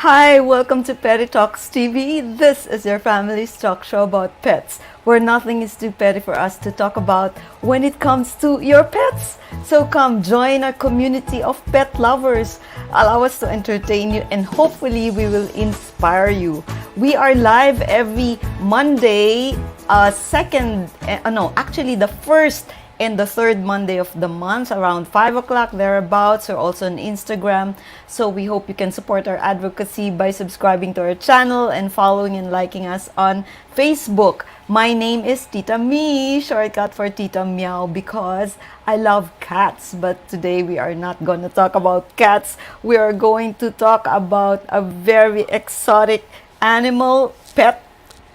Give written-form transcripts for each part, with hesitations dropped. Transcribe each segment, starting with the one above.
Hi, welcome to Petty Talks TV. This is your family's talk show about pets, where nothing is too petty for us to talk about when it comes to your pets. So come join our community of pet lovers. Allow us to entertain you and hopefully we will inspire you. We are live every Monday, the first and the third Monday of the month around 5 o'clock thereabouts. We're also on Instagram. So we hope you can support our advocacy by subscribing to our channel and following and liking us on Facebook. My name is Tita Me, shortcut for Tita Meow, because I love cats. But today we are not going to talk about cats. We are going to talk about a very exotic animal, pet,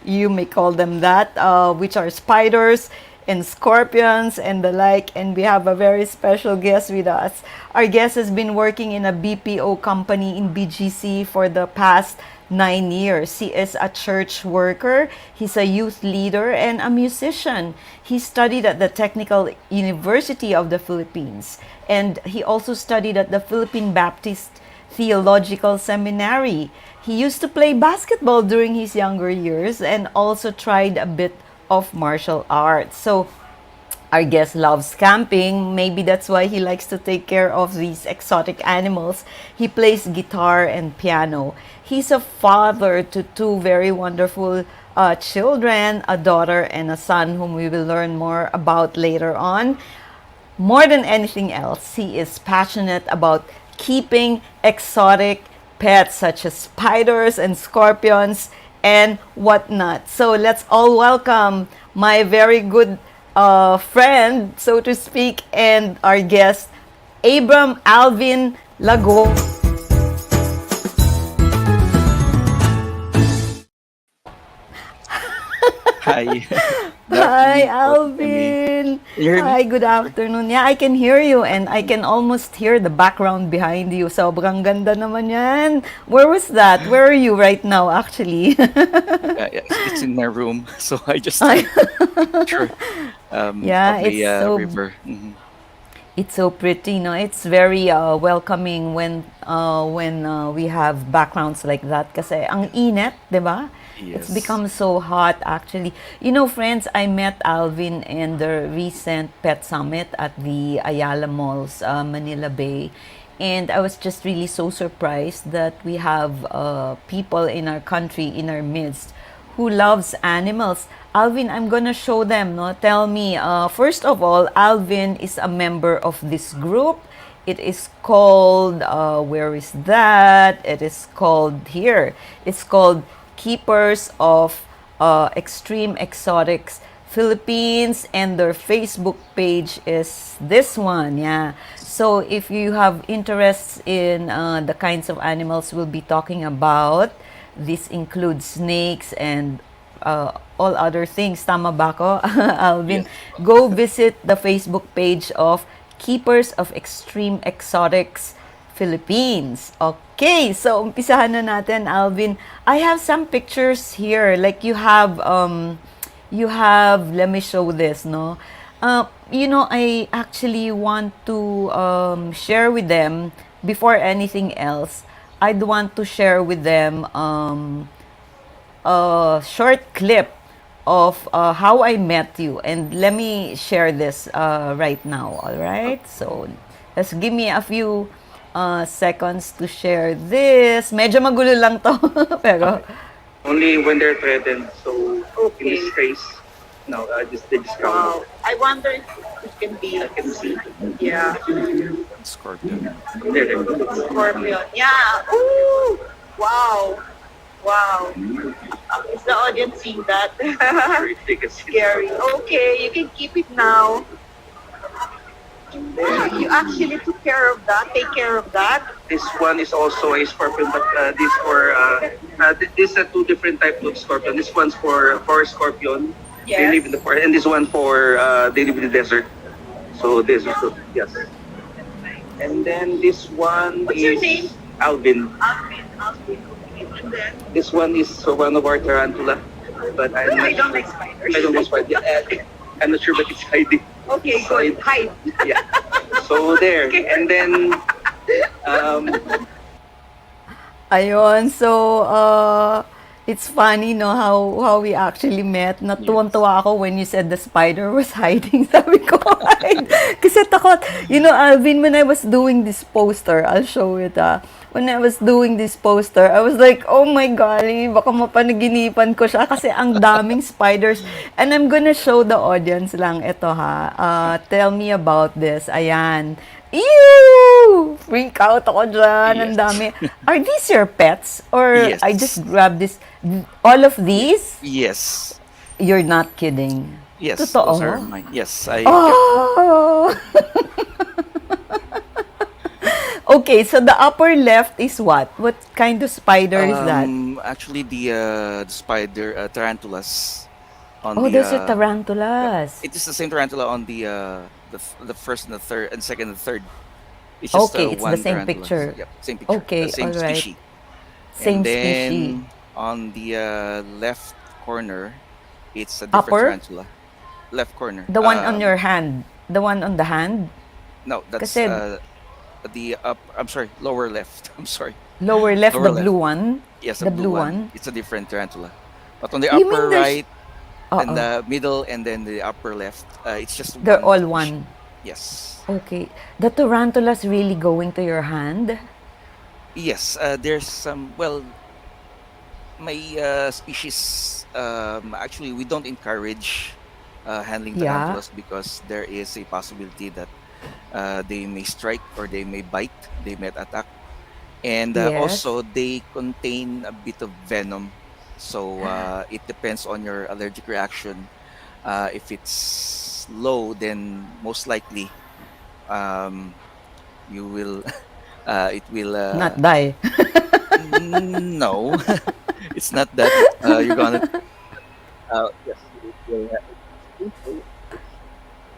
you may call them that, which are spiders and scorpions and the like. And we have a very special guest with us. Our guest has been working in a BPO company in BGC for the past 9 years. He is a church worker, he's a youth leader, and a musician. He studied at the Technical University of the Philippines, and he also studied at the Philippine Baptist Theological Seminary. He used to play basketball during his younger years and also tried a bit of martial arts. So our guest loves camping. Maybe that's why he likes to take care of these exotic animals. He plays guitar and piano. He's a father to two very wonderful children, a daughter and a son, whom we will learn more about later on. More than anything else, he is passionate about keeping exotic pets such as spiders and scorpions and whatnot. So let's all welcome my very good friend, so to speak, and our guest, ALVIN La Guardia. Hi. Good Hi, afternoon po, Emmy. Alvin. Can you hear me? Hi, good afternoon. Yeah, I can hear you and I can almost hear the background behind you. Sobrang ganda naman yan. Where was that? Where are you right now, actually? Yeah, it's in my room, so I just Ay, took a picture yeah, of the river. it's so pretty, no? It's very welcoming when we have backgrounds like that. Kasi ang init, 'di ba? It's Yes. become so hot, actually. You know, friends, I met Alvin in the recent Pet Summit at the Ayala Malls, Manila Bay. And I was just really so surprised that we have people in our country, in our midst, who loves animals. Alvin, I'm gonna show them, no? Tell me, first of all, Alvin is a member of this group. It is called, where is that? It is called here. It's called Keepers of Extreme Exotics Philippines, and their Facebook page is this one. Yeah. So if you have interests in the kinds of animals we'll be talking about, this includes snakes and all other things. Tama ba ko, Alvin? Yes. Go visit the Facebook page of Keepers of Extreme Exotics Philippines. Okay, so umpisahan na natin, Alvin. I have some pictures here. Like let me show this, no? I actually want to share with them, before anything else, I'd want to share with them a short clip of how I met you. And let me share this right now, all right? So, just give me a few seconds to share this. Medyo magulo lang to, pero Only when they're threatened. So in Okay. this case, no, they just Wow. come. I wonder if it can be. I can see. Yeah. Scorpion. There. Scorpion. Yeah. Ooh. Wow. Wow. Is the audience seeing that? Very thick as Scary. Okay, you can keep it now. You actually took care of that. Take care of that. This one is also a scorpion, but this for this are two different types of scorpion. This one's for forest scorpion. They live in the forest, and this one for they live in the desert. So this is yes. And then this one What's is your name? Alvin. Alvin. Alvin. Okay. And then. This one is one of our tarantula, but I'm I not, don't like spiders. I don't know why. I'm not sure, but it's hiding. Okay, good. Hide. Yeah. So there, and then Ayun, so it's funny no how we actually met. Yes. Natuwang-tuwa ako when you said the spider was hiding. Sabi ko, hide. Kasi takot. You know, Alvin, when I was doing this poster, I'll show it When I was doing this poster, I was like, oh my golly, baka mapanaginipan ko siya kasi ang daming spiders. And I'm gonna show the audience lang ito tell me about this. Ayan. Ew! Freak out ako dyan. Ang Yes. dami. Are these your pets? Or I just Yes. grabbed this? All of these? Yes. You're not kidding. Yes. Those are Totoo? mine. Yes. I kept. Oh! Okay, so the upper left is what? What kind of spider is that? Actually, the spider tarantulas on Oh, the those are yeah, tarantulas. it is the same tarantula on the first and the third and second and third. It's just Okay, it's the one same tarantula. picture. Yep, same picture, Okay, same all right. species. And Same species. then on the left corner, it's a different Upper? tarantula. Left corner. The one on your hand. The one on the hand? No, that's Kasi the up. I'm sorry, lower left. I'm sorry, lower left, lower the left. blue one. Yes, the The blue blue one. one. It's a different tarantula. But on the You mean upper right and uh-oh, the middle and then the upper left, it's just they're one all species. one. Yes. Okay. The tarantula's really going to your hand? Yes, there's some. Well, my species. Actually, we don't encourage handling Yeah. tarantulas because there is a possibility that they may strike or they may bite. They may attack, and Yes. also they contain a bit of venom. So it depends on your allergic reaction. If it's low, then most likely um, you will. It will. Not die. No, it's not that. You're gonna. Yes, it will,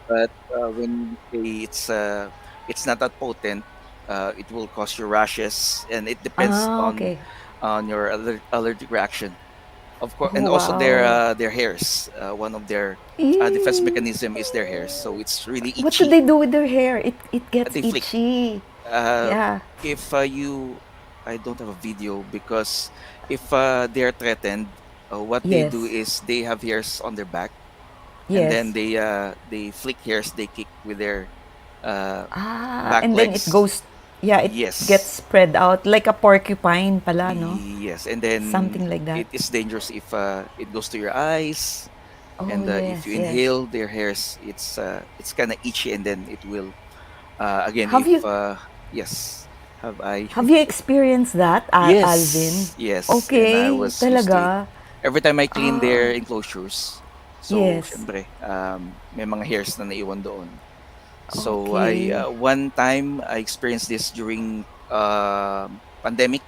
but when you say it's not that potent, it will cause you rashes, and it depends Ah, okay. on your allergic reaction. Of course, and Oh, also wow. their hairs. One of their defense Eee. mechanism is their hairs, so it's really What do itchy. they do with their hair? It gets They flick. itchy. Uh, Yeah. if you, I don't have a video because if they are threatened, what they do Yes. is they have hairs on their back, and then Yes. they flick hairs. They kick with their uh, Ah, back and then it legs. goes, yeah, it gets Yes, spread out like a porcupine pala, no? yes, and then Something like that. it is dangerous if it goes to your eyes, Oh, and if yes, you yes. inhale their hairs, it's kind of itchy, and then it will again Have if you yes, have I. have you experienced that, Alvin? Yes, yes. And I Okay, was used to it. talaga. Every time I clean their Ah, enclosures, so yes. syempre, may mga hairs na naiwan doon. So I Okay. one time I experienced this during pandemic.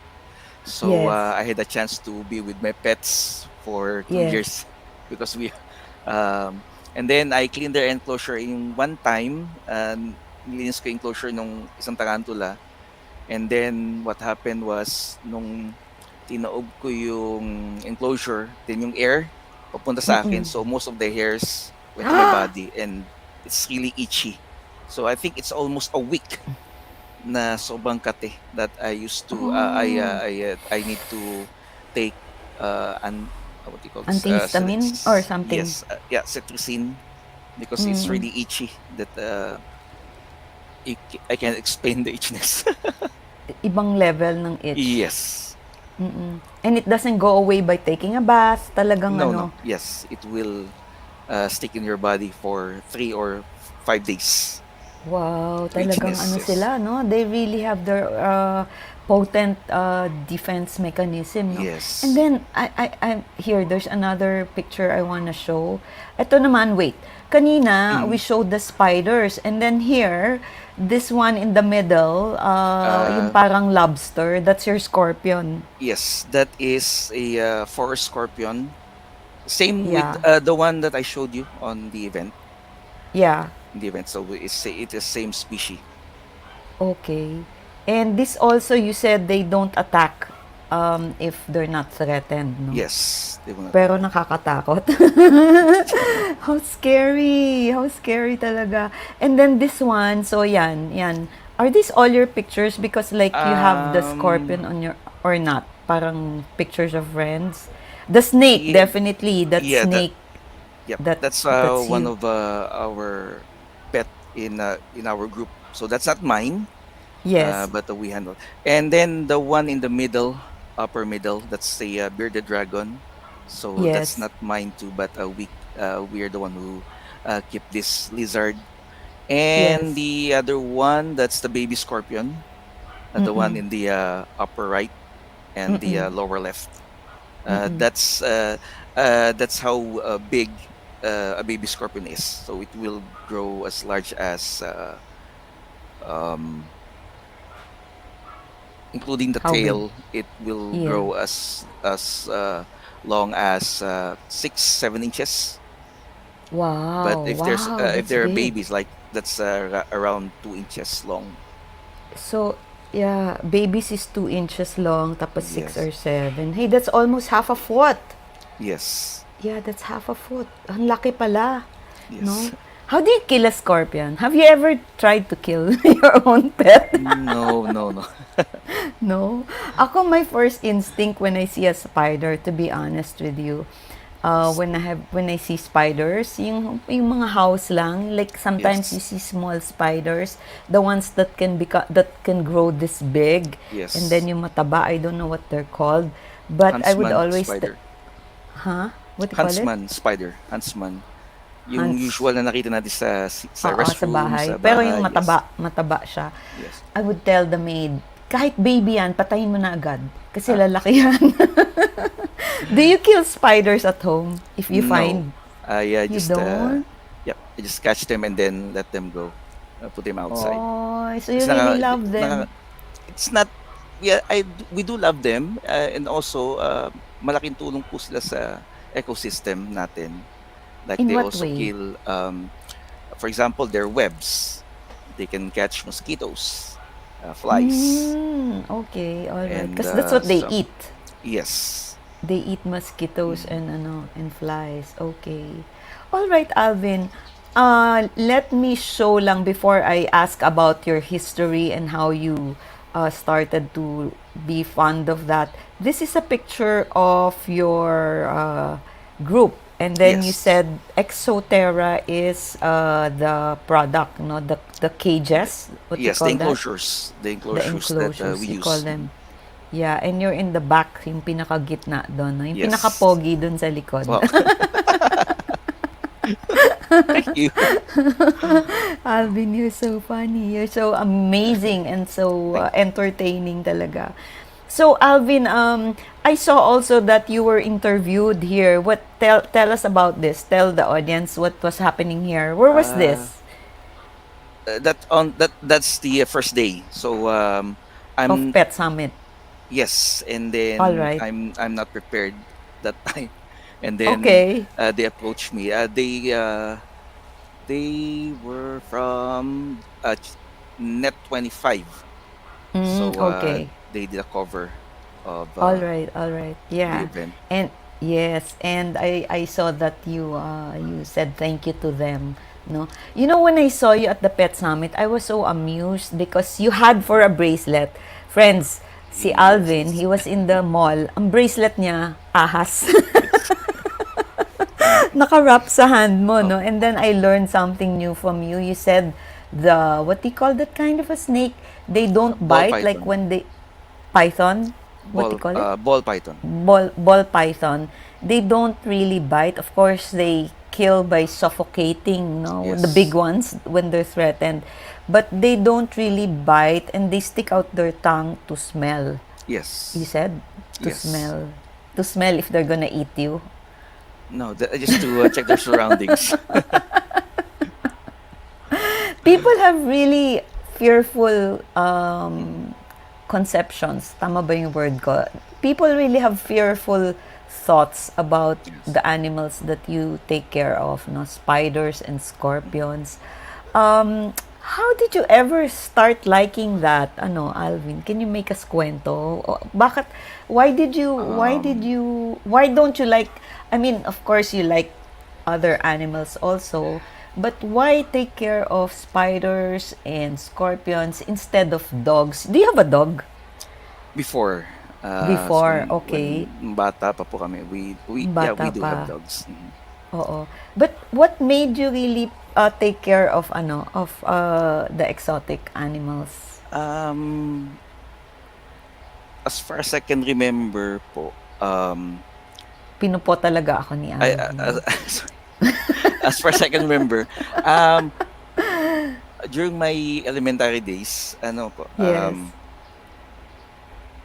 So Yes. I had a chance to be with my pets for 2 years Yes. because and then I cleaned their enclosure in one time. Nilinis ko yung enclosure nung isang tarantula. And then what happened was nung tinaob ko yung enclosure, then yung air papunta sa akin. Mm-mm. So most of the hairs went to my body and it's really itchy. So I think it's almost a week na sobrang kate that I used to Oh, I need to take what do you call this antihistamine or something. yes yeah, cetirizine because it's Mm. really itchy that I can't explain the itchiness. Ibang level ng itch. Yes. Mm-mm. And it doesn't go away by taking a bath. Talagang No, no. ano. Yes, it will stick in your body for 3 or 5 days. Wow, The talagang itchiness ano is sila, no? They really have their potent defense mechanism, no? And yes. then, here, there's another picture I wanna show. Ito naman, wait. Kanina, we Mm. showed the spiders. And then here, this one in the middle, yung Uh, parang lobster, that's your scorpion. yes, that is a forest scorpion. Same with Yeah, the one that I showed you on the event. yeah. In the event, so it is same species. Okay. And this also, you said they don't attack if they're not threatened, no? Yes, they will not Pero attack. nakakatakot. How scary! How scary talaga. And then this one, so yan, yan. Are these all your pictures? Because like you have the Um, scorpion on your, or not? Parang pictures of friends. The snake, Yeah, definitely. That yeah, snake, yep. that That's that's one you. of our pet in our group. So that's not mine, Yes, but we handle. And then the one in the middle, upper middle, that's the bearded dragon. So that's yes. not mine too, but we are the one who keep this lizard. And Yes. the other one, that's the baby scorpion, the one Mm-mm. in the upper right and the Mm-mm. lower left. Uh, Mm-mm. that's uh, that's how big a baby scorpion is. So it will grow as large as, um, including the How big? tail. It will Yeah. grow as long as 6-7 inches. But Wow. Wow, if that's they're big. babies, like that's around 2 inches long. So, yeah, babies is 2 inches long, tapos six Yes, or seven. Hey, that's almost half a foot. yes, Yeah, that's half a foot. Ang laki pala. yes. No? How do you kill a scorpion? Have you ever tried to kill your own pet? No, no, no. No. Ako, my first instinct when I see a spider, to be honest with you, Yes, when I see spiders, yung mga house lang, like sometimes you yes, see small spiders, the ones that can grow this big, and then yes. yung mataba, I don't know what they're called, but I would Huntsman always, spider. huh? What do you call it? Huntsman spider. Huntsman. Yung Hunts. usual na nakita natin sa Oo, sa restroom, bahay. sa Pero yung bahay. Yes, mataba siya. yes. I would tell the maid, kahit baby yan, patayin mo na agad. Kasi Ah, lalaki yan. Do you kill spiders at home if you no. find I you just don't? yep, I just catch them and then let them go. Put them outside. Oh, so you It's really love them. it's not, yeah, we do love them, and also malaking tulong po sila sa ecosystem natin. Like In they what also way? kill, for example, their webs. They can catch mosquitoes, flies, Okay, all right. and Because that's what they some. eat. Yes. They eat mosquitoes Mm. and flies. Okay. All right, Alvin. Let me show lang before I ask about your history and how you started to be fond of that. This is a picture of your group. And then you Yes. said Exoterra is the product, no? The cages, what you Yes. The call that? enclosures. The The enclosures that we enclosures, you call use. them. Yeah, and you're in the back, yung pinakagitna doon, no? Yung Yes. pinaka-pogi doon sa likod. Wow. Thank you. Alvin, you're so funny. You're so amazing and so Thank you. entertaining talaga. So, Alvin, I saw also that you were interviewed here. Tell us about this. Tell the audience what was happening here. Where was Uh, this? that's the first day. So Of I'm Pet Summit. yes, and All then right. I'm not prepared that time, and then Okay. they approached me. They were from Net 25, so Okay. they did a cover of All right. the Yeah. event. And yes, and I saw that you said thank you to them, no? You know, when I saw you at the Pet Summit, I was so amused because you had for a bracelet. Friends, si Alvin, Yes, he was in the mall. Ang bracelet niya, ahas. yes. Naka-wrap sa hand mo, Oh, no? And then I learned something new from you. You said what do you call that kind of a snake? They don't ball bite like python, when they python. What do you call it? ball python. Ball python, they don't really bite. Of course, they kill by suffocating, no, the big Yes, ones when they're threatened. But they don't really bite and they stick out their tongue to smell. You yes, said to yes. smell, to smell if they're gonna eat you. No, just to check their surroundings. People have really fearful conceptions. Tama ba yung word ko? People really have fearful thoughts about Yes. the animals that you take care of, no? Spiders and scorpions. Um, how did you ever start liking that? Ano, Alvin, can you make us kwento? Bakit, Um, why don't you like, I mean, of course you like other animals also, but why take care of spiders and scorpions instead of dogs? Do you have a dog? Before, Before, So okay. when bata pa po kami, yeah, Bata we do have pa. dogs. Mhm. Oo. But what made you really take care of the exotic animals? Um, as far as I can remember po, Pinupo talaga ako ni I Alvin. sorry. As far as I can remember, um, during my elementary days, ano po, Yes.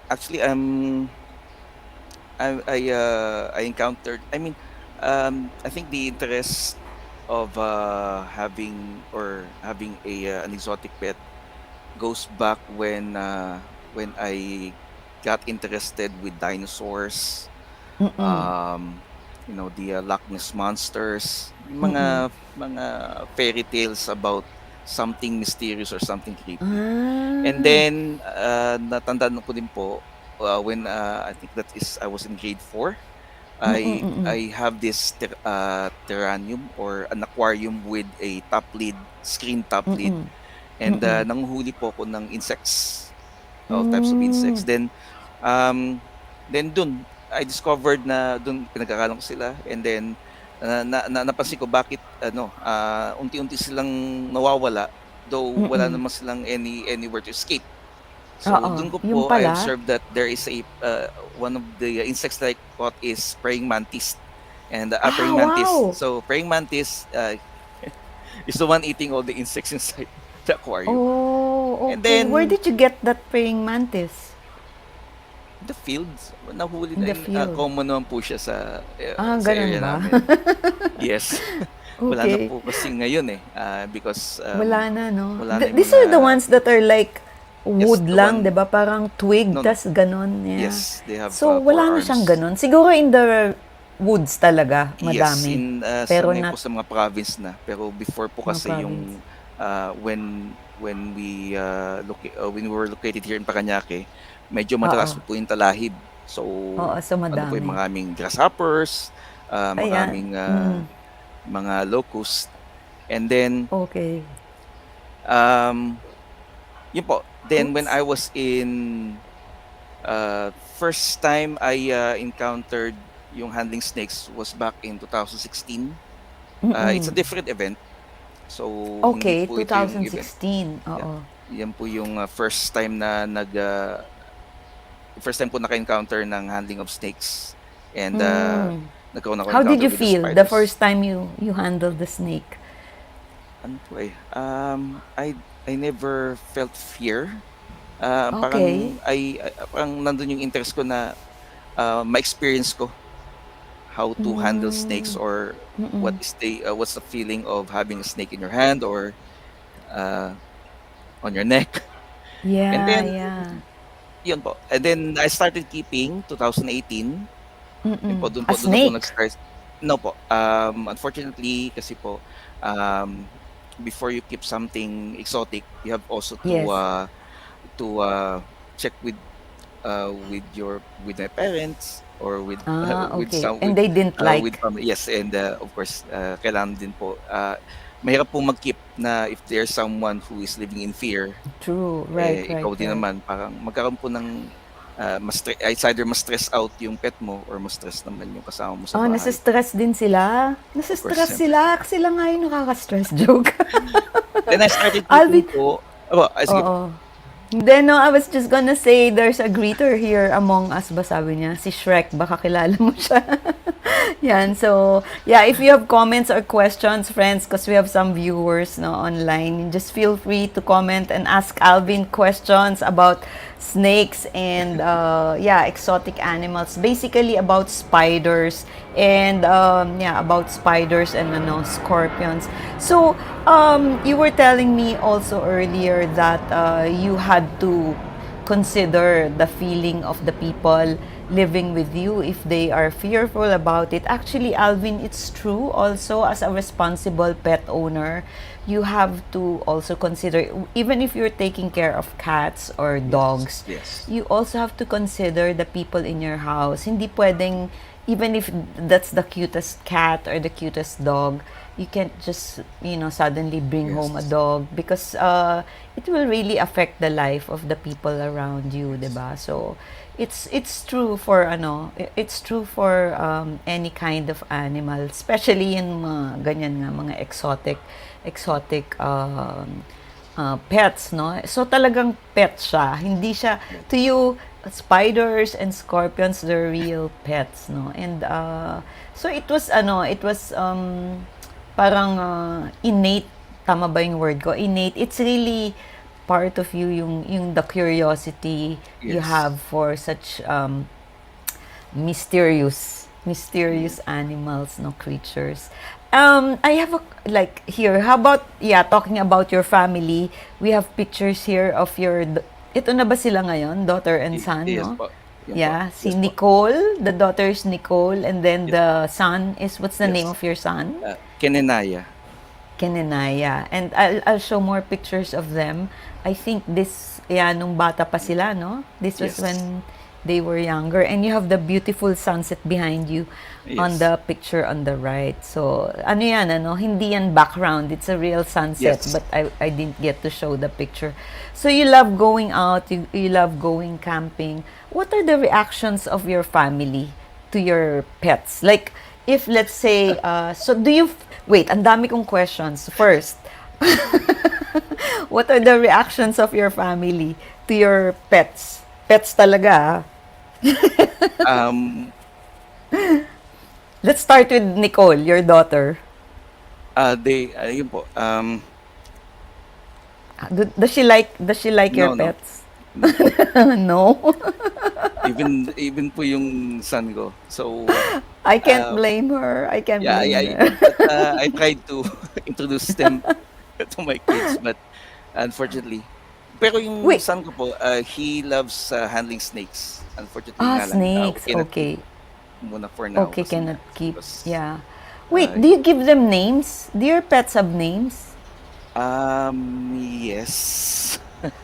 actually, I encountered. I mean, I think the interest of having an exotic pet goes back when I got interested with dinosaurs. Mm-mm. The Loch Ness monsters, yung Mm-mm. mga fairy tales about something mysterious or something creepy. And Ah. then natandaan ko din po when I think that is I was in grade 4. Mm-mm. I Mm-mm. I have this terrarium or an aquarium with a top lid, screen top lid, Mm-mm. and Mm-mm. nanguhuli po ako ng insects, all types of insects. Mm. Then dun I discovered na dun pinag-aralan ko sila, and then napansin ko bakit unti-unti silang nawawala, though wala Mm-mm. naman silang anywhere to escape. So Oo. dun ko Yung po I pala. observed that there is one of the insects that I caught is praying mantis. And Ah, praying mantis. wow. So praying mantis is the one eating all the insects inside the aquarium. Oh, And okay. Where then did you get that praying mantis? the fields, nahuli In na the yun, field. common naman po siya Ah, sa ganun area ba? namin. Yes. Wala na Okay. po kasi ngayon because Wala na, no? wala na yung These mga are the ones that are like yes, wood the lang, di one ba? Parang twig, no no. tas ganon. Yeah. Yes, they have So, four wala na siyang arms. ganon. Siguro in the woods talaga, Yes, madami. sa Pero ngayon po not sa mga province na. Pero before po mga kasi province. yung when we were located here in Parañaque, medyo matalas Oo. po yung talahib. So Oo, so ano po yung madami. maraming grasshoppers, Ayan. maraming Mm. mga locust. And then Okay. um yun po. Then when Oops. I was in first time I encountered yung handling snakes was back in 2016. It's a Mm-mm. different event. So hindi Okay, po ito yung event. 2016. Yeah. Oo. Yan po yung first time po naka-encounter ng handling of snakes. And Mm. nagkaroon ako How did encounter you with the feel the spiders. first time you handled the snake? Ano po I never felt fear. Okay. Parang nandun yung interest ko na ma-experience ko how to handle snakes Mm. or Mm-mm. what's the feeling of having a snake in your hand or uh, on your neck. And Yeah, then yeah. yun po. And then I started keeping 2018. Yun po, Mm-mm. A doon na po snake. nag-start. No po. Unfortunately kasi po um, before you keep something exotic, you have also Yes. to check with my parents or with Ah, with okay. some And they didn't with like. family. Yes, and of course kailangan din po mahirap po mag-keep na if there's someone who is living in fear, True. Right, right, ikaw din right. naman parang magkaroon po ng it's either ma-stress out yung pet mo or ma-stress naman yung kasama mo sa Oh, bahay. nasa-stress din sila. Of course, Nasa-stress siyempre. sila. Sila nga yung nakaka-stress. Joke. Then I started Alvin, keeping po. Sige po. oo. Then, no, I was just gonna say, there's a greeter here among us ba, sabi niya? Si Shrek, baka kilala mo siya. Yan, so, yeah, if you have comments or questions, friends, because we have some viewers no, online, just feel free to comment and ask Alvin questions about snakes and, yeah, exotic animals. Basically, about spiders and, yeah, about spiders and, scorpions. So, you were telling me also earlier that you had to consider the feeling of the people living with you if they are fearful about it. Actually, Alvin, it's true also as a responsible pet owner, you have to also consider, even if you're taking care of cats or dogs, Yes. you also have to consider the people in your house. Hindi pwedeng, even if that's the cutest cat or the cutest dog, you can't just, suddenly bring home a Yes. dog because it will really affect the life of the people around you, diba? So, It's true for it's true for any kind of animal, especially in mga ganyan nga mga exotic pets, no? So talagang pet siya. Hindi siya to you spiders and scorpions, they're real pets, no? And so it was parang innate, tama ba yung word ko? Innate. It's really part of you, yung the curiosity you Yes. have for such mysterious animals, no, creatures. I have like here. How about talking about your family? We have pictures here of your. Ito na ba sila ngayon, daughter and son, Yes no? po. Yan po. Yeah, si Yes po. Nicole, the daughter is Nicole, and then Yes. the son is, what's the name Yes. of your son? Kenenaya. Kenenaya. And I'll show more pictures of them. I think nung bata pa sila, no? This was Yes. when they were younger. And you have the beautiful sunset behind you on Yes. the picture on the right. So, hindi yan background. It's a real sunset, Yes. but I didn't get to show the picture. So, you love going out, you love going camping. What are the reactions of your family to your pets? Like, if let's say, so do you, wait, ang dami kong questions. First, what are the reactions of your family to your pets? Pets talaga, ah. Um, Let's start with Nicole, your daughter. yun po. Does she like your No, no. pets? No. Even po yung son ko. So, I can't uh, blame her. I can't yeah, blame her. but, I tried to introduce them to my kids, but unfortunately. Pero yung Wait. son ko po, he loves handling snakes. Unfortunately nga lang. Snakes. Cannot Okay. keep muna for now. Okay, kasi cannot nga, keep. because, Yeah. Wait, do you give them names? Do your pets have names? Yes.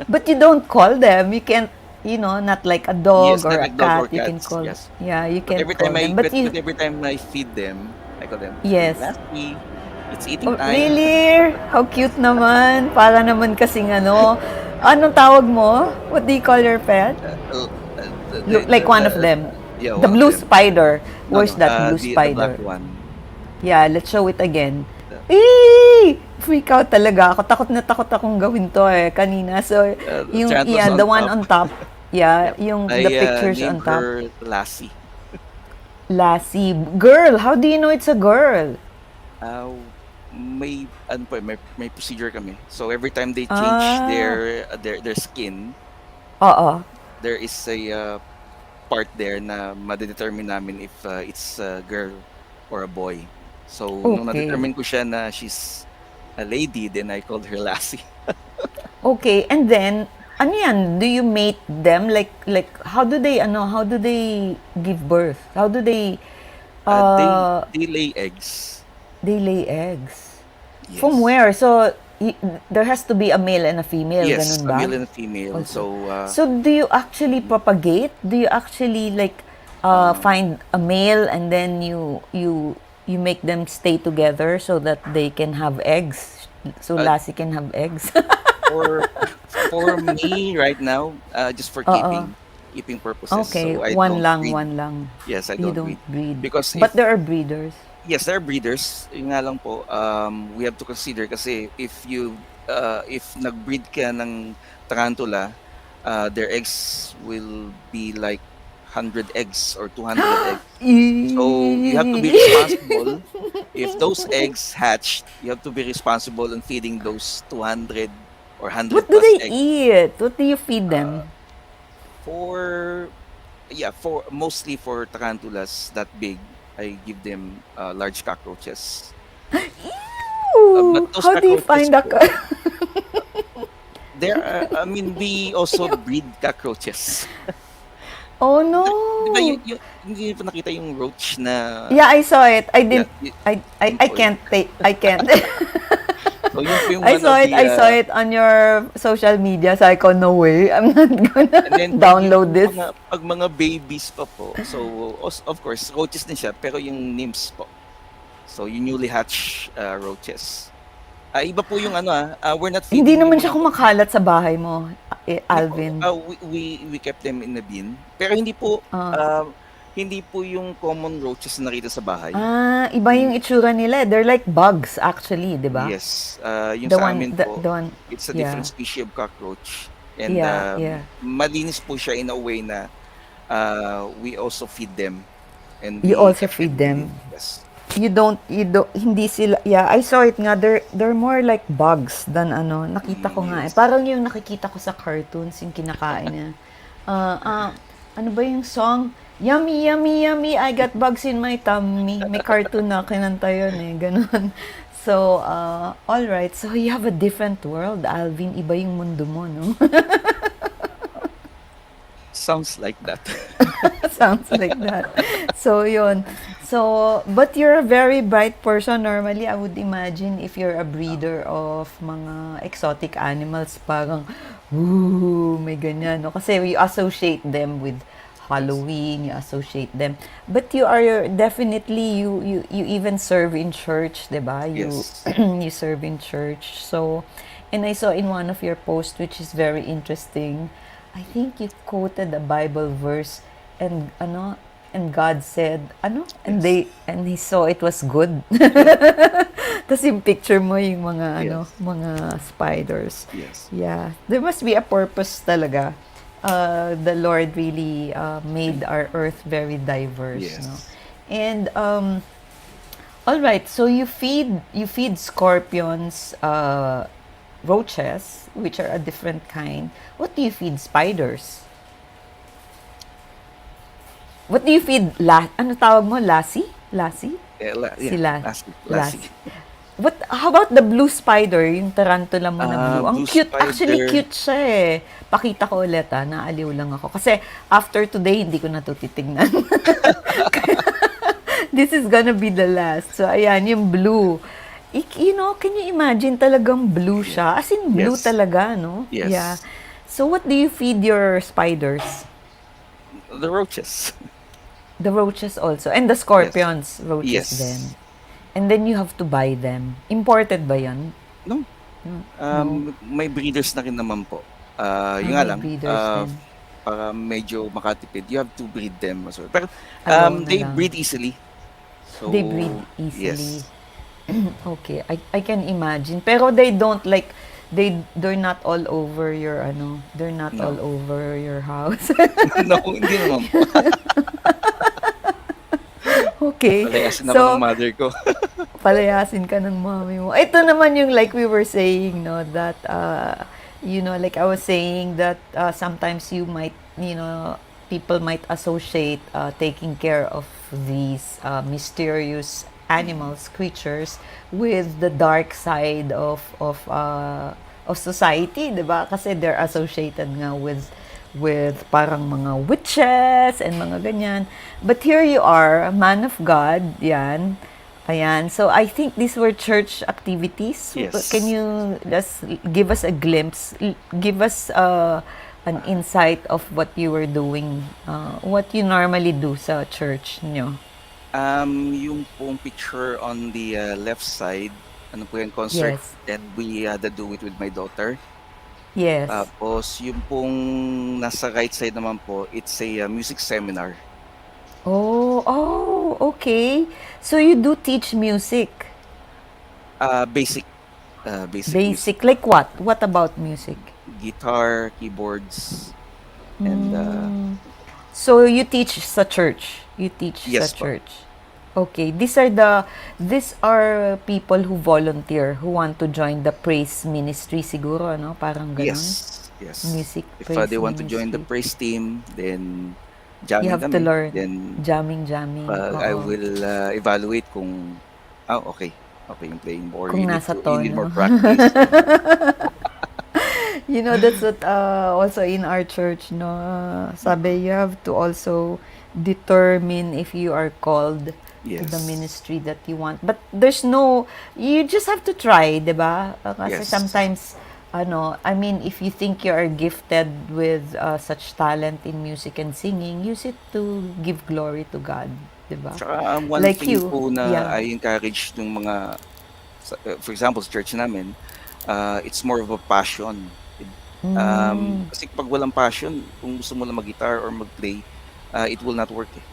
But you don't call them. You can't, not like a dog Yes, or not a like dog cat. or You can cats, call. yes. Yeah, you But can call them. But you, every time I feed them, I call them. Yes. Lastly, it's eating oh, time. really? How cute naman. Para naman kasing Anong tawag mo? What do you call your pet? Look like one of them. Yeah, The one of blue them. spider. No, Where's no, that blue the spider? black one. Yeah, let's show it again. Eee! Freak out talaga ako. Takot na takot akong gawin to kanina. So, yung, Tarantulas the on one top. on top. Yeah, yung I the pictures on named top. her Lassie. Lassie. Girl, how do you know it's a girl? May procedure kami. So every time they change their skin, Oo. there is a part there na madedetermine namin if it's a girl or a boy. So nung Okay. na-determine ko siya na she's a lady, then I called her Lassie. Okay, and then, ano yan? Do you mate them? Like, how do they give birth? How do they, They lay eggs. they lay eggs? Yes. From where? So, there has to be a male and a female, Yes, ganun a ba? male and a female. Okay. So, So, do you actually propagate? Do you actually find a male and then you make them stay together so that they can have eggs? So Lassie can have eggs? for me right now, just for keeping purposes. Okay, So I one don't lang, breed. one lang. Yes, I You don't don't breed. because But there are breeders. yes, there are breeders. Yung nga lang po, we have to consider kasi if nag-breed ka ng tarantula, their eggs will be like 100 eggs or 200 eggs. So you have to be responsible. If those eggs hatch, you have to be responsible in feeding those 200 or 100 What do plus they eggs. eat? What do you feed them? For mostly for tarantulas that big, I give them large cockroaches. Ew! but those How do you find a cockroaches we also breed cockroaches. Oh no! Di ba hindi niyo pa nakita yung roach na Yeah, I saw it. I didn't. Yeah, I can't take. I can't. so yun po yung I one saw of it. the, I saw it on your social media. So I go, no way. I'm not gonna and then download this. pag mga babies pa po, so of course roaches din siya pero yung nymphs po. So yung newly hatched roaches. Iba po yung we're not feeding Hindi naman yung siya mga- kumakalat sa bahay mo. Hindi po, Alvin? we kept them in the bin. Pero Ah. hindi po yung common roaches na nakita sa bahay. Iba yung Hmm, itsura nila. They're like bugs actually, 'di ba? yes, yung The sa one amin the, po, the one it's a different yeah. species of cockroach. And Yeah, yeah. malinis po siya in a way na we also feed them and You we also kept them feed in the bin. them. Yes. You don't hindi sila, yeah, I saw it nga, they're more like bugs than ano, nakita ko nga eh. Yes. Parang yung nakikita ko sa cartoons, yung kinakain niya. Ah, ah, ano ba yung song? Yummy, yummy, yummy, I got bugs in my tummy. May cartoon na kinanta yun eh, ganun. So, all right. So, you have a different world, Alvin. Iba yung mundo mo, no? Sounds like that. Sounds like that. So, yun. So, but you're a very bright person. Normally, I would imagine if you're a breeder of mga exotic animals, parang, ooh, may ganyan, no? Kasi we associate them with Halloween, you associate them. But you are definitely, you even serve in church, diba? Yes. You serve in church. So, and I saw in one of your posts, which is very interesting, I think you quoted a Bible verse and ano, and God said ano, and Yes. he saw it was good. Tapos yung picture mo yung mga ano, Yes. mga spiders. Yes. Yeah, there must be a purpose talaga. The Lord really made our earth very diverse, no? Yes. And all right, so you feed scorpions, roaches, which are a different kind. What do you feed spiders? What do you feed ano tawag mo? Lassie? Lassie? Yeah, Lassie. lassie. How about the blue spider, yung tarantula mo na blue? Ang Blue cute, actually spider. cute siya eh. Pakita ko ulit naaliw lang ako. Kasi after today, hindi ko na to titignan. This is gonna be the last. So ayan, yung blue. You know, can you imagine talagang blue siya? As in blue Yes. talaga, no? Yes. Yeah. So what do you feed your spiders? The roaches. The roaches also. And the scorpions, roaches Yes. din. And then you have to buy them. Imported ba yan? No. No. May breeders na rin naman po. May Yun nga lang, breeders din. para medyo makatipid, you have to breed them as well. Pero Ayaw na they lang. breed easily. So, They breed easily. Yes. Okay, I can imagine. Pero they don't like, they're not all over your ano, they're not No. all over your house. No, hindi naman po. Okay. Palayasin ako ng mother ko. Palayasin ka ng mommy mo. Ito naman yung like we were saying, no, that, like I was saying that sometimes people might associate taking care of these mysterious animals, creatures, with the dark side of society, 'di ba? Kasi they're associated nga with parang mga witches and mga ganyan. But here you are, a man of God, yan. Ayan. So I think these were church activities. Yes. Can you just give us a glimpse, give us an insight of what you were doing, what you normally do sa church nyo? Yung pong picture on the left side, ano po yung concert, Yes. and we do it with my daughter. Yes. Tapos yung pong nasa right side naman po, it's a music seminar. Oh, okay. So you do teach music. Basic music. Basic. Like what? What about music? Guitar, keyboards, and So you teach sa church. You teach Yes sa po. church. Okay, these are people who volunteer, who want to join the praise ministry siguro, ano? Parang ganun. Yes. Music If praise they want to join the ministry. praise team, then You jamming have to kami. learn. Then Jamming. I Oo. will evaluate kung okay yung playing more. Kung You nasa need tono. more practice. You know, that's what also in our church, no? Sabi, you have to also determine if you are called to the Yes. ministry that you want. But you just have to try, di ba? Kasi Yes. sometimes, I mean, if you think you are gifted with such talent in music and singing, use it to give glory to God, di ba? Tsaka one Like thing you, po na yeah. I encourage ng mga, for example, sa church namin, it's more of a passion. Kasi pag walang passion, kung gusto mo lang mag-guitar or mag-play, it will not work, eh.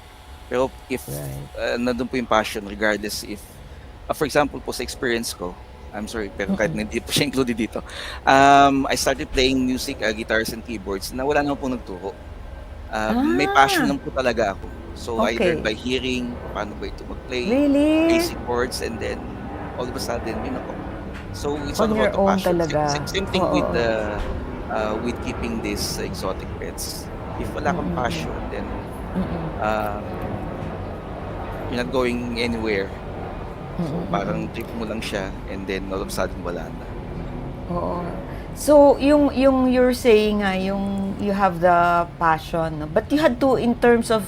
Pero if, Right. nandun po yung passion regardless if for example po sa experience ko, I'm sorry pero kahit na hindi po siya included dito, I started playing music, guitars and keyboards na wala naman pong nagturo. May passion Ah, lang po talaga ako. So I learned okay. by hearing paano ba ito mag-play, Really? basic chords, and then all of a sudden, yun na po. So it's all On about your the own passion. talaga. Same thing Oo. with keeping these exotic pets. If wala kang Mm. passion, then Mm. um, you're not going anywhere. So Mm. parang trip mo lang siya and then all of a sudden wala na. Oo. So, yung you're saying nga, yung you have the passion, no? But you had to, in terms of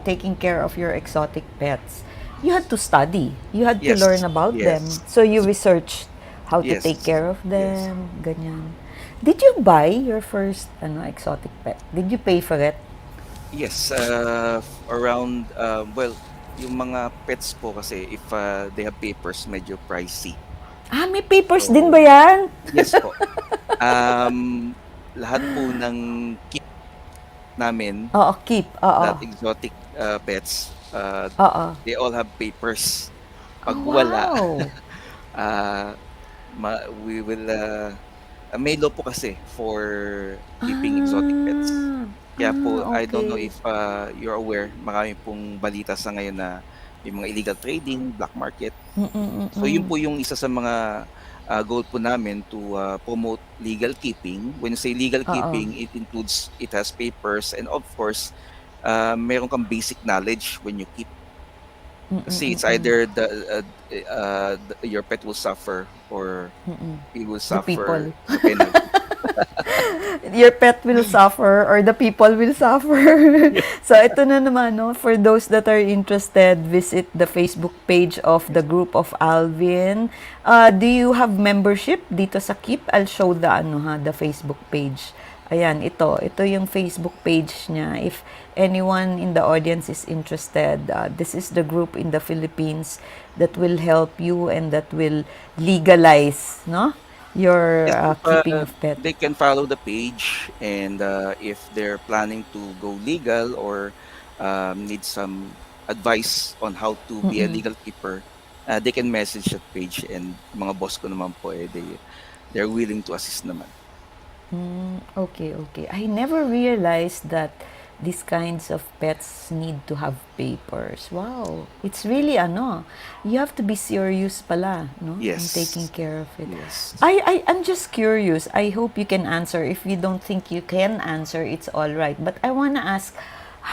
taking care of your exotic pets, you had to study. You had to Yes, learn about them. yes, So, you researched how to take yes, care of yes. them, ganyan. Did you buy your first exotic pet? Did you pay for it? Yes, around, well, yung mga pets po kasi if they have papers, medyo pricey. Ah, may papers din ba So, yan? yes po. Um, lahat po ng kit namin, Oo, keep. Oo. that exotic pets, Oo. they all have papers. Pag Oh, wala, wow. uh, we will, may law po kasi for keeping exotic pets. Ah. Kaya po, I don't know Okay. if you're aware, marami pong balita sa ngayon na may mga illegal trading, black market. So yun Mm. po yung isa sa mga goal po namin to promote legal keeping. When you say legal Oo. keeping, it includes, it has papers, and of course, meron kang basic knowledge when you keep. Kasi it's Mm. either your pet will suffer or Mm. he will The suffer people. the penalty. Your pet will suffer or the people will suffer. Yes. So ito na naman, no, for those that are interested, visit the Facebook page of the Yes. group of Alvin. Do you have membership dito sa Keep? I'll show the Facebook page. Ayan, ito yung Facebook page niya. If anyone in the audience is interested, this is the group in the Philippines that will help you and that will legalize, no, your Yes, if keeping of pet. they can follow the page, and if they're planning to go legal or need some advice on how to be a legal keeper, they can message that page, and mga boss ko naman po, they're willing to assist naman. Okay. I never realized that these kinds of pets need to have papers. Wow. It's really you have to be serious pala, no? In taking Yes, care of it. yes. I'm just curious. I hope you can answer. If you don't think you can answer, it's all right. But I wanna ask,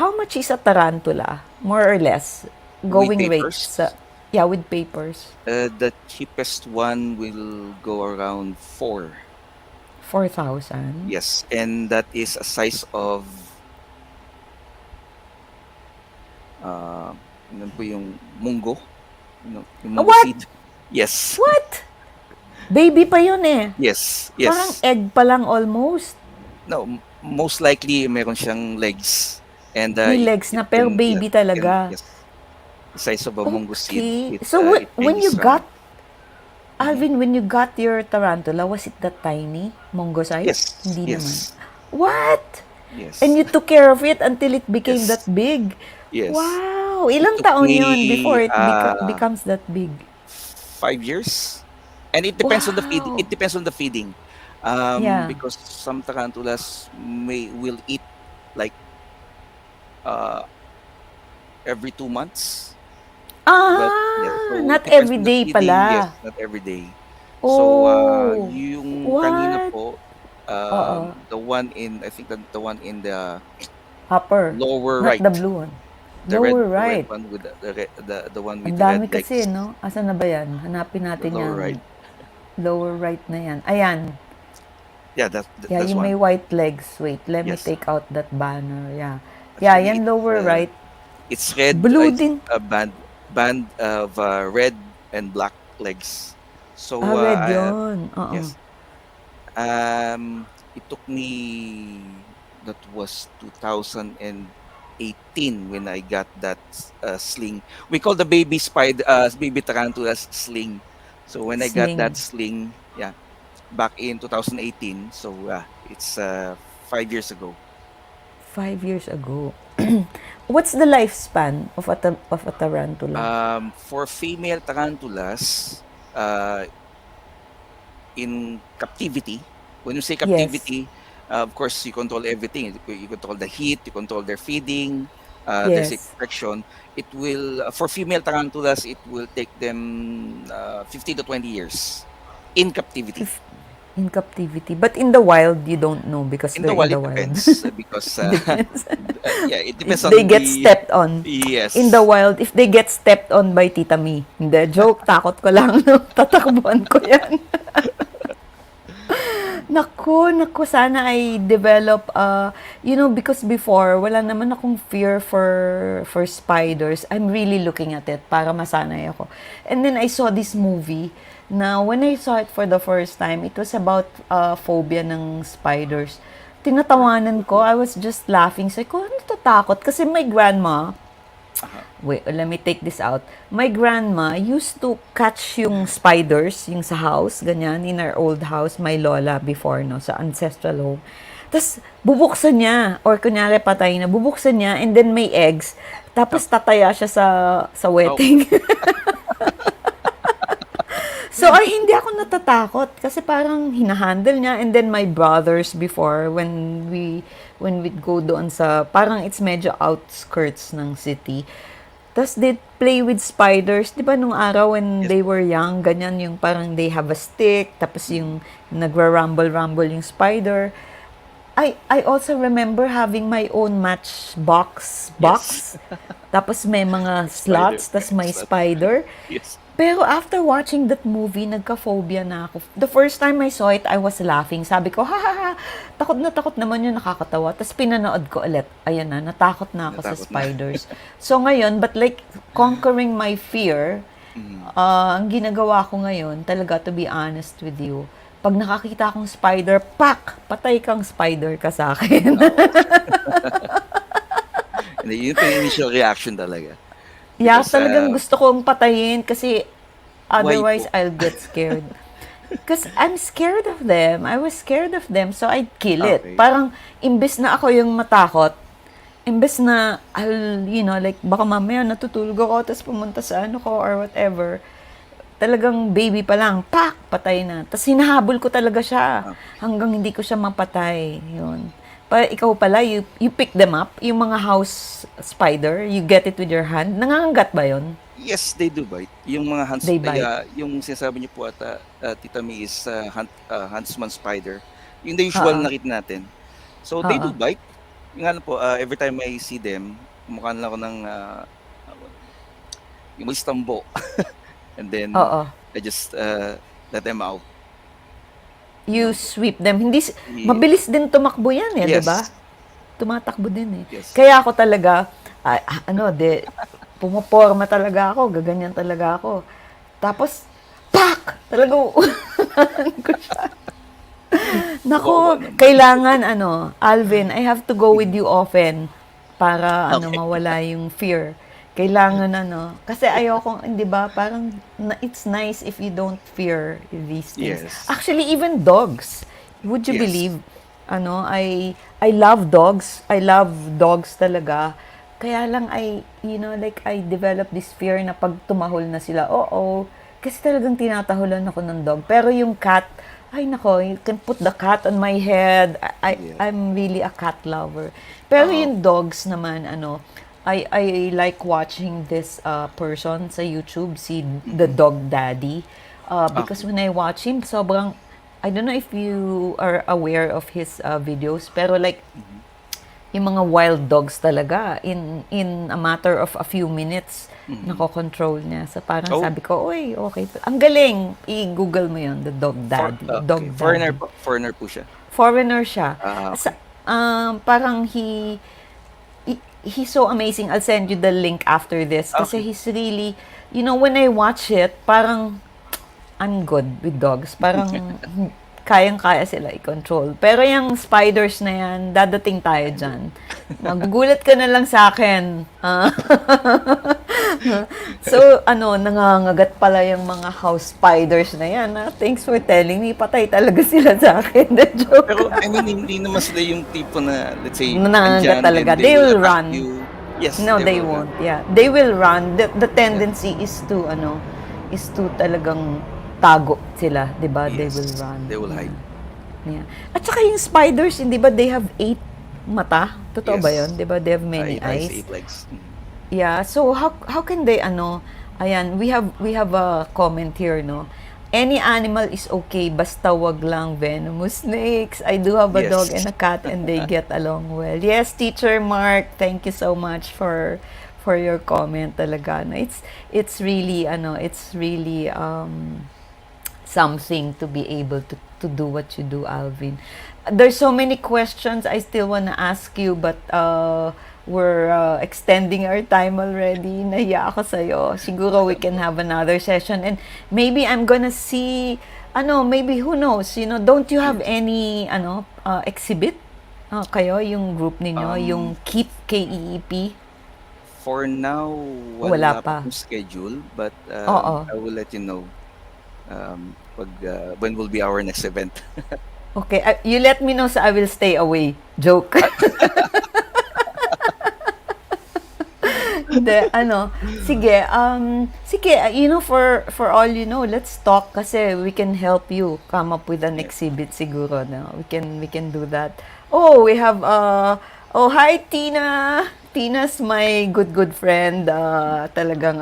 how much is a tarantula, more or less? With Going rate papers, yeah, with papers. the cheapest one will go around 4. 4,000. Yes, and that is a size of yun po yung munggo, yung munggo What? seed. Yes. What? Baby pa yun eh. Yes, Parang yes. egg pa lang almost. No, most likely meron siyang legs, and May legs na pero baby talaga. yes, the size of a munggo seed. Okay. It So it when you ranges got, Mhm. Alvin, when you got your tarantula, was it that tiny? Mongo size? Yes, Hindi naman. yes, What? yes, And you took care of it until it became that yes, big? yes. Wow! It Ilang took taon yun before me it becomes that big? 5 years, and it depends on the feed. Wow! It depends on the feeding, Yeah. because some tarantulas will eat like uh, every 2 months. But yeah, so it Not depends every on the day feeding. Yes, pala. not every day. So Oh, yung kanina what? po, Oo. the one in, I think that the one in the Upper, lower not right, the blue one. Lower the red right. one with the one Ang with the dami red kasi, legs, no? Asan na ba yan? Hanapin the natin lower yung right. lower right na yan. Ayan. Yeah, Yeah, that's yung may one. white legs. Wait, let me Yes, take out that banner. Yeah. Yeah, actually yan lower right. it's red. Blue It's din. a band of red and black legs. So Red yun. Oo. yes, it took me, that was 2018 when I got that sling. We call the baby tarantulas sling. So when I got that Sling. sling, yeah, back in 2018. So it's 5 years ago. 5 years ago. What's the lifespan of a tarantula? For female tarantulas, uh, in captivity, when you say Yes. captivity, of course, you control everything. You control the heat, you control their feeding, there's a Yes. protection. It will, for female tarantulas, it will take them 15 to 20 years in captivity. If in captivity. But in the wild, you don't know because In they're the in wild, the it wild. depends because, Depends. yeah, it If depends they on get the, stepped on. In the yes. wild, if they get stepped on by Tita Me. Hindi, joke. Takot ko lang. No? Tatakbuhan ko yan. Naku, sana I develop, because before, wala naman akong fear for spiders. I'm really looking at it para masanay ako. And then I saw this movie na when I saw it for the first time, it was about phobia ng spiders. Tinatawanan ko, I was just laughing. Sabi ko, natatakot? Kasi my grandma, Uh-huh. wait, let me take this out. My grandma used to catch yung spiders, yung sa house, ganyan, in our old house, my lola before, no, sa ancestral home. Tapos, bubuksan niya, or kunyari patay na, bubuksan niya, and then may eggs, tapos tataya siya sa Oh, wetting. So, ay, hindi ako natatakot kasi parang hinahandle niya. And then my brothers before, when we'd go doon sa, parang it's medyo outskirts ng city. Tapos they'd play with spiders. Di ba nung araw when yes. they were young, ganyan yung parang they have a stick, tapos yung nagra-rumble-rumble yung spider. I also remember having my own matchbox box. Yes. Tapos may mga Spider. slots, tapos may spider. Yes. Pero after watching that movie, nagka-phobia na ako. The first time I saw it, I was laughing. Sabi ko, ha ha ha, takot naman yun, nakakatawa. Tapos pinanood ko ulit. Ayan na, natakot na ako sa Natakot na. spiders. So ngayon, but like conquering my fear, ang ginagawa ko ngayon, talaga to be honest with you, pag nakakita akong spider, pak! Patay kang spider ka sa akin. Yun yung initial reaction talaga. Yeah, Because, talagang gusto kong patayin kasi why otherwise po? I'll get scared. Because I'm scared of them. I was scared of them, so I'd kill it. Okay. Parang, imbes na ako yung matakot, imbes na, like, baka mamaya natutulog ako, tapos pumunta sa ano ko, or whatever. Talagang baby pa lang, pak, patay na. Tapos hinahabol ko talaga siya, hanggang hindi ko siya mapatay. Yun. Ikaw pala, you pick them up, yung mga house spider, you get it with your hand. Nangangagat ba yun? Yes, they do bite. Yung mga They bite. yung sinasabi niyo po ata, Tita Mi, is huntsman spider. Yung the usual Oo. nakita natin. So they do Oo. bite. Yung ano po, every time I see them, mukha na ako ng yung may stambo. And then Oo. I just let them out. You sweep them. Hindi, Yes. mabilis din tumakbo yan eh, di Yes. ba? Tumatakbo din eh. Yes. Kaya ako talaga, pumaporma talaga ako, gaganyan talaga ako. Tapos, pak! Talaga, uunahan ko siya. Nako, Kawawa naman. kailangan, Alvin, I have to go with you often para, Okay. mawala yung fear. Kailangan, kasi ayoko, di ba, parang, it's nice if you don't fear these things. Yes. Actually, even dogs. Would you Yes. believe, I love dogs. I love dogs talaga. Kaya lang, I develop this fear na pag tumahol na sila, kasi talagang tinatahulan ako ng dog. Pero yung cat, ay nako, you can put the cat on my head. Yeah. I'm really a cat lover. Pero Oo. yung dogs naman, I like watching this person sa YouTube, si the Dog Daddy. Because when I watch him, sobrang, I don't know if you are aware of his videos, pero like, yung mga wild dogs talaga, in a matter of a few minutes, nako-control niya. So parang Oh. sabi ko, oy, okay. Ang galing. I-google mo yun, the Dog Daddy. Dog Okay. Daddy. Foreigner po siya. Foreigner siya. Okay. Parang he's so amazing. I'll send you the link after this. Kasi Okay. he's really, when I watch it, parang, I'm good with dogs. Parang, kayang-kaya sila i-control. Pero yung spiders na yan, dadating tayo dyan. Magugulat ka na lang sa akin. So, nangangagat pala yung mga house spiders na yan. Thanks for telling me. Patay talaga sila sa akin. The joke. Pero I mean, hindi naman sila yung tipo na, let's say, Nangangagat andyan talaga. and They will attack run. you. Yes, No, they will run. won't. Yeah. They will run. The tendency is to talagang tago sila, 'di ba? They Yes, will run. they will hide. Yeah. At saka yung spiders, hindi ba they have 8 mata? Totoo ba Yes. 'yon? 'Di ba they have many Eight eyes, eyes? 8 legs. Yeah. So how can they ayan, we have a comment here, no? Any animal is okay basta wag lang venomous snakes. I do have a Yes. dog and a cat and they get along well. Yes, Teacher Mark, thank you so much for your comment talaga. No, it's really something to be able to do what you do, Alvin. There's so many questions I still want to ask you, but we're extending our time already. Nahiya ako sa'yo. Siguro we can have another session. And maybe I'm gonna see, maybe who knows, don't you have any, exhibit? Kayo, yung group ninyo, yung KEEP, K-E-E-P? For now, Wala wala pa. pa akong schedule, but Oo. I will let you know when will be our next event. Okay, you let me know so I will stay away. Joke. Hindi, sige, for all you know, let's talk kasi we can help you come up with an exhibit siguro, no? We can do that. Oh, we have, hi, Tina! Tina's my good friend, talagang,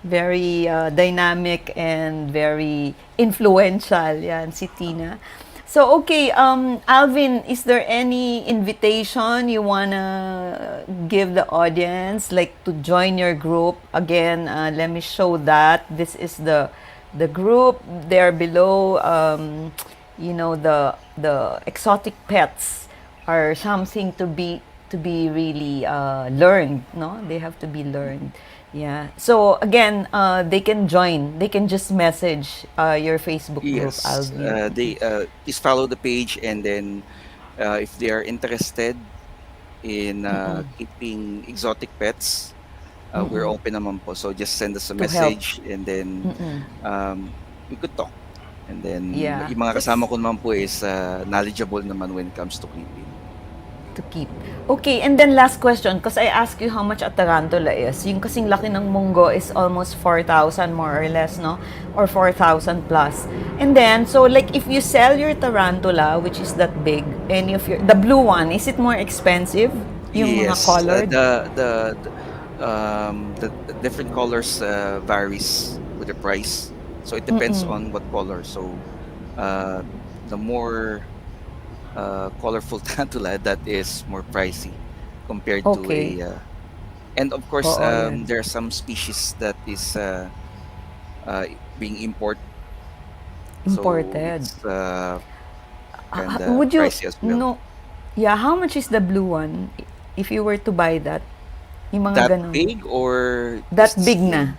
very dynamic and very influential, yan, si Tina. So, okay, Alvin, is there any invitation you wanna give the audience, like to join your group? Again, let me show that. This is the group there below. The exotic pets are something to be really learned, no? They have to be learned. Yeah. So again, they can join. They can just message your Facebook group, Yes, Alvin. they please follow the page, and then if they are interested in keeping exotic pets, we're open naman po. So just send us a To help. message, and then we could talk. And then Yeah. yung mga kasama ko naman po is knowledgeable naman when it comes to keeping. To keep. Okay, and then last question, because I asked you how much a tarantula is. Yung kasing laki ng munggo is almost 4,000 more or less, no? Or 4,000 plus. And then, so like if you sell your tarantula, which is that big, the blue one, is it more expensive? Yung mga Yes, colored? the different colors varies with the price. So it depends on what color. So the more colorful tarantula, that is more pricey compared Okay. to and of course Oo, yan. there are some species that is being imported. Imported. So it's kind Would you pricey as well. know? Yeah, how much is the blue one if you were to buy that? Yung mga That ganun. big or That just big na.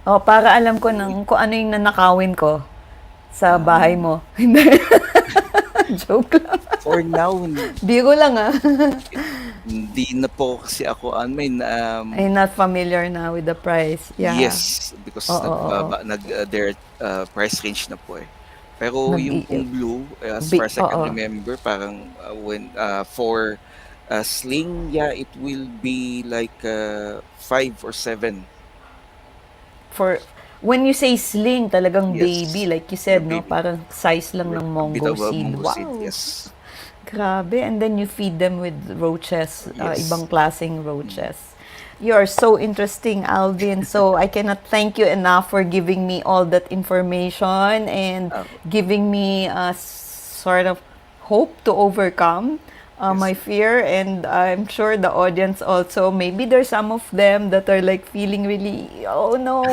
Oh, para alam ko kung ano yung nanakawin ko sa bahay mo. Hindi. Joke lang. for now Biro lang hindi na po kasi ako I'm not familiar now with the price. Yeah. yes, because their price range na po eh. Pero yung pong blue, as far as I can remember, parang when for sling, yeah, it will be like 5 or 7. For when you say sling, talagang Yes, baby, like you said, the no? baby. Parang size lang ng A bit mongo of a seed. mungo seed, Wow. yes. Grabe. And then you feed them with roaches, Yes. ibang klaseng roaches. You are so interesting, Alvin. So I cannot thank you enough for giving me all that information and giving me a sort of hope to overcome my fear. And I'm sure the audience also, maybe there's some of them that are like feeling really, oh no.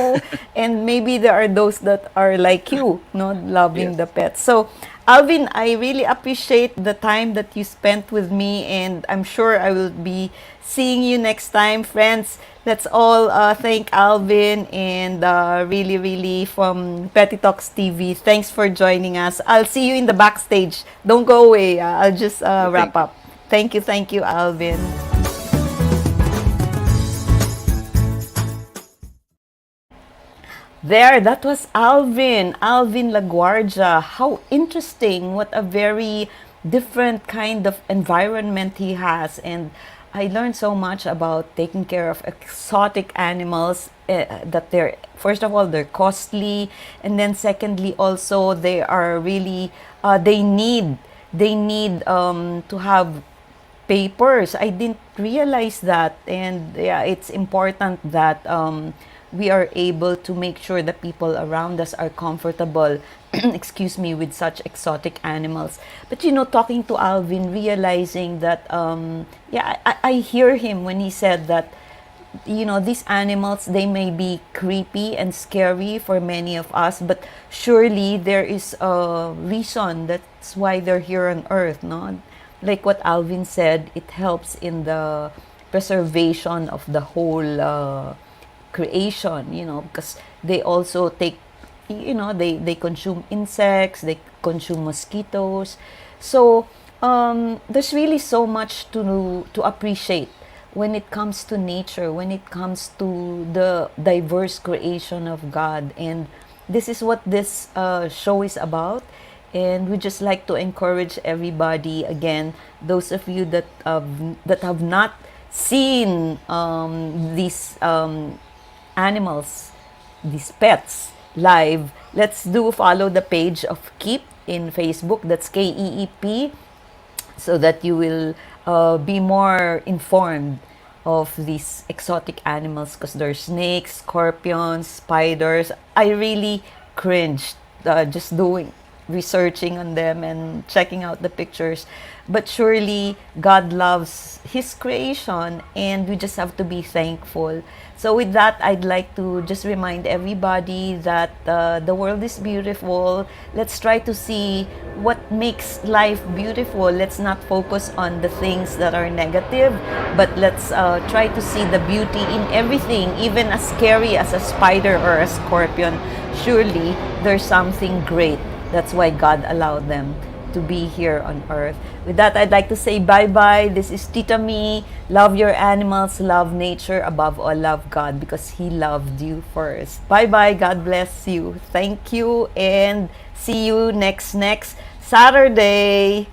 And maybe there are those that are like you, no, loving Yes. the pets. So Alvin, I really appreciate the time that you spent with me, and I'm sure I will be seeing you next time, friends. Let's all thank Alvin and really, really from Petty Talks TV. Thanks for joining us. I'll see you in the backstage. Don't go away. I'll just wrap Thank you. up. Thank you, Alvin. There, that was Alvin La Guardia. How interesting. What a very different kind of environment he has. And I learned so much about taking care of exotic animals, that they're, first of all, they're costly. And then secondly, also, they are really, they need to have papers. I didn't realize that, and yeah, it's important that we are able to make sure the people around us are comfortable. Excuse me, with such exotic animals. But talking to Alvin, realizing that yeah, I hear him when he said that these animals, they may be creepy and scary for many of us, but surely there is a reason that's why they're here on earth, no? Like what Alvin said, it helps in the preservation of the whole creation, because they also take, they consume insects, they consume mosquitoes. So there's really so much to appreciate when it comes to nature, when it comes to the diverse creation of God. And this is what this show is about. And we just like to encourage everybody, again, those of you that have not seen these animals, these pets live, let's do follow the page of Keep in Facebook. That's KEEP, so that you will be more informed of these exotic animals, because there's snakes, scorpions, spiders. I really cringed just doing researching on them and checking out the pictures. But surely God loves His creation, and we just have to be thankful. So with that, I'd like to just remind everybody that the world is beautiful. Let's try to see what makes life beautiful. Let's not focus on the things that are negative, but let's try to see the beauty in everything, even as scary as a spider or a scorpion. Surely there's something great. That's why God allowed them to be here on earth. With that, I'd like to say bye-bye. This is Tita Me. Love your animals, love nature, above all, love God, because He loved you first. Bye-bye. God bless you. Thank you, and see you next Saturday.